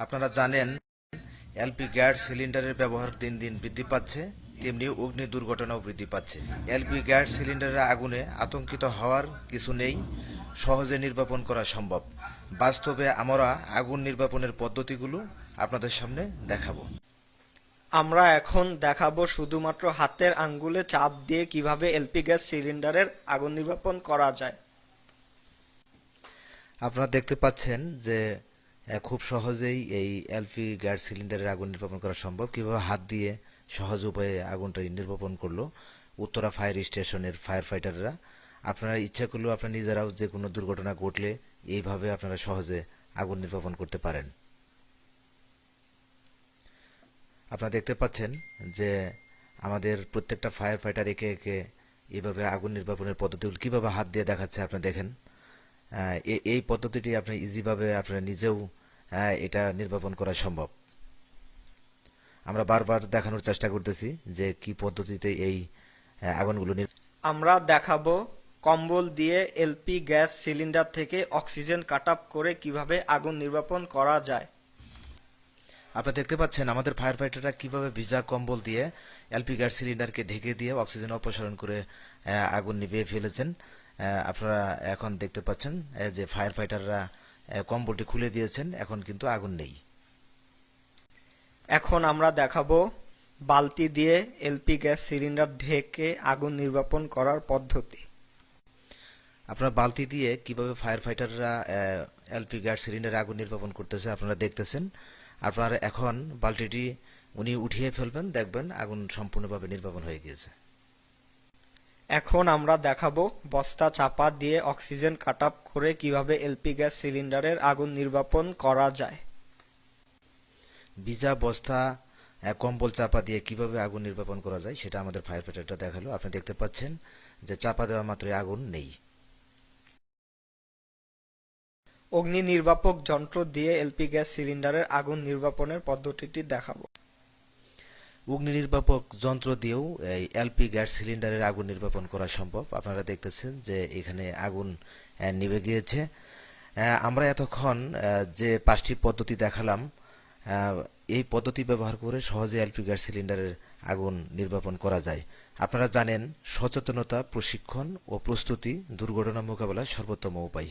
আপনারা জানেন LP gas সিলিন্ডারের ব্যবহার দিন দিন বৃদ্ধি পাচ্ছে, তেমনি অগ্নি দুর্ঘটনাও বৃদ্ধি পাচ্ছে। এলপি গ্যাস সিলিন্ডারের আগুনে আতঙ্কিত হওয়ার কিছু নেই, সহজে নির্বাপন করা সম্ভব। বাস্তবে আমরা আগুন নির্বাপনের পদ্ধতিগুলো আপনাদের সামনে দেখাবো। আমরা এখন দেখাবো শুধুমাত্র হাতের আঙ্গুলে চাপ দিয়ে কিভাবে এলপি গ্যাস সিলিন্ডারের আগুন নির্বাপন করা যায়। আপনারা দেখতে পাচ্ছেন যে খুব সহজেই এই এলপি গ্যাস সিলিন্ডারের আগুন নির্বাপন করা সম্ভব। কিভাবে হাত দিয়ে সহজ উপায়ে আগুনটা নির্বাপন করলো উত্তরা ফায়ার স্টেশনের ফায়ার ফাইটাররা। আপনারা ইচ্ছা করলেও আপনারা নিজেরাও যে কোনো দুর্ঘটনা ঘটলে এইভাবে আপনারা সহজে আগুন নির্বাপন করতে পারেন। আপনারা দেখতে পাচ্ছেন যে আমাদের প্রত্যেকটা ফায়ার ফাইটার একে একে এইভাবে আগুন নির্বাপনের পদ্ধতিগুলো কিভাবে হাত দিয়ে দেখাচ্ছে। আপনি দেখেন, এই পদ্ধতিটি আপনি ইজিভাবে আপনারা নিজেও এটা নির্বাপন করা সম্ভব। আমরা বারবার দেখানোর চেষ্টা করতেছি যে কি পদ্ধতিতে এই আগুনগুলো আমরা দেখাবো কম্বল দিয়ে এলপি গ্যাস সিলিন্ডার থেকে অক্সিজেন কাট আপ করে কিভাবে আগুন নির্বাপন করা যায়। আপনারা দেখতে পাচ্ছেন আমাদের ফায়ার ফাইটাররা কিভাবে ভিজা কম্বল দিয়ে এলপি গ্যাস সিলিন্ডারকে ঢেকে দিয়ে অক্সিজেন অপসারণ করে আগুন নিভিয়ে ফেলেছেন। আপনারা এখন দেখতে পাচ্ছেন যে ফায়ার ফাইটাররা কম্বলটি খুলে দিয়েছেন, এখন কিন্তু আগুন নেই। এখন আমরা দেখাবো বালতি দিয়ে এলপি গ্যাস সিলিন্ডার ঢেকে আগুন নির্বাপন করার পদ্ধতি। আপনারা বালতি দিয়ে কিভাবে ফায়ার ফাইটাররা এলপি গ্যাস সিলিন্ডারে আগুন নির্বাপন করতেছে আপনারা দেখতেছেন। আপনারা এখন বালতিটি উনি উঠিয়ে ফেলবেন, দেখবেন আগুন সম্পূর্ণভাবে নির্বাপন হয়ে গিয়েছে। এখন আমরা দেখাবো বস্তা চাপা দিয়ে অক্সিজেন কাট আপ করে কিভাবে এলপি গ্যাস সিলিন্ডারের আগুন নির্বাপন করা যায়। ভিজা বস্তা কম্বল চাপা দিয়ে কিভাবে আগুন নির্বাপন করা যায় সেটা আমাদের ফায়ার ফাইটারটা দেখালো। আপনি দেখতে পাচ্ছেন যে চাপা দেওয়া মাত্রই আগুন নেই। অগ্নি নির্বাপক যন্ত্র দিয়ে এলপি গ্যাস সিলিন্ডারের আগুন নির্বাপনের পদ্ধতিটি দেখাবো। অগ্নি নির্বাপক যন্ত্র দিয়েও এই এলপি গ্যাস সিলিন্ডারের আগুন নির্বাপন করা সম্ভব। আপনারা দেখতেছেন যে এখানে আগুন নিভে গিয়েছে। আমরা এতক্ষণ যে 5টি পদ্ধতি দেখালাম, এই পদ্ধতি ব্যবহার করে সহজে এলপি গ্যাস সিলিন্ডারের আগুন নির্বাপন করা যায়। আপনারা জানেন সচেতনতা, প্রশিক্ষণ ও প্রস্তুতি দুর্ঘটনা মোকাবেলার সর্বোত্তম উপায়।